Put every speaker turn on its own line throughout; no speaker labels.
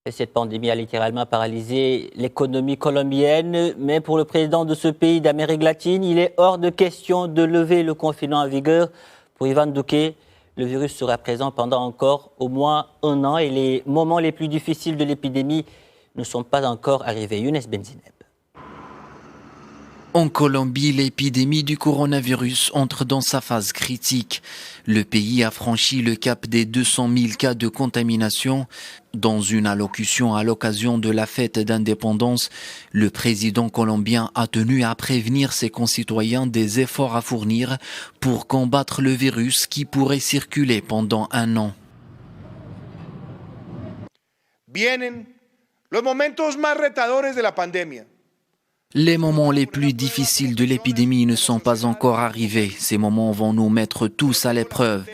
Et cette pandémie a littéralement paralysé l'économie colombienne, mais pour le président de ce pays d'Amérique latine, il est hors de question de lever le confinement en vigueur. Pour Ivan Duque, le virus sera présent pendant encore au moins un an et les moments les plus difficiles de l'épidémie ne sont pas encore arrivés. Younes Benzineb.
En Colombie, l'épidémie du coronavirus entre dans sa phase critique. Le pays a franchi le cap des 200 000 cas de contamination. Dans une allocution à l'occasion de la fête d'indépendance, le président colombien a tenu à prévenir ses concitoyens des efforts à fournir pour combattre le virus qui pourrait circuler pendant un an.
Vienen los momentos más retadores de la pandemia.
Les moments les plus difficiles de l'épidémie ne sont pas encore arrivés. Ces moments vont nous mettre tous à l'épreuve.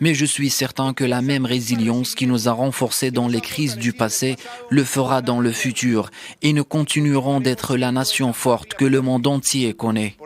Mais je suis certain que la même résilience qui nous a renforcés dans les crises du passé le fera dans le futur. Et nous continuerons d'être la nation forte que le monde entier connaît.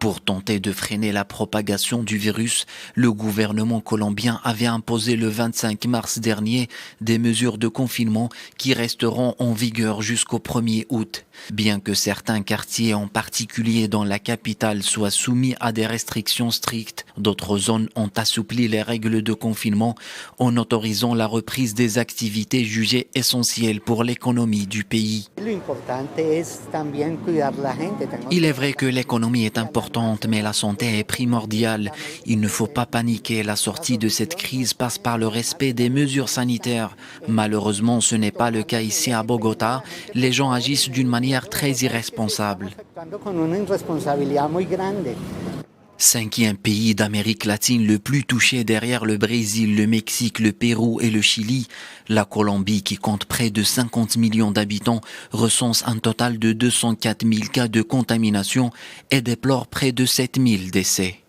Pour tenter de freiner la propagation du virus, le gouvernement colombien avait imposé le 25 mars dernier des mesures de confinement qui resteront en vigueur jusqu'au 1er août. Bien que certains quartiers, en particulier dans la capitale, soient soumis à des restrictions strictes, d'autres zones ont assoupli les règles de confinement en autorisant la reprise des activités jugées essentielles pour l'économie du pays. Il est vrai que l'économie est importante, mais la santé est primordiale. Il ne faut pas paniquer. La sortie de cette crise passe par le respect des mesures sanitaires. Malheureusement, ce n'est pas le cas ici à Bogota. Les gens agissent d'une manière très irresponsable. 5e pays d'Amérique latine le plus touché derrière le Brésil, le Mexique, le Pérou et le Chili. La Colombie, qui compte près de 50 millions d'habitants, recense un total de 204 000 cas de contamination et déplore près de 7 000 décès.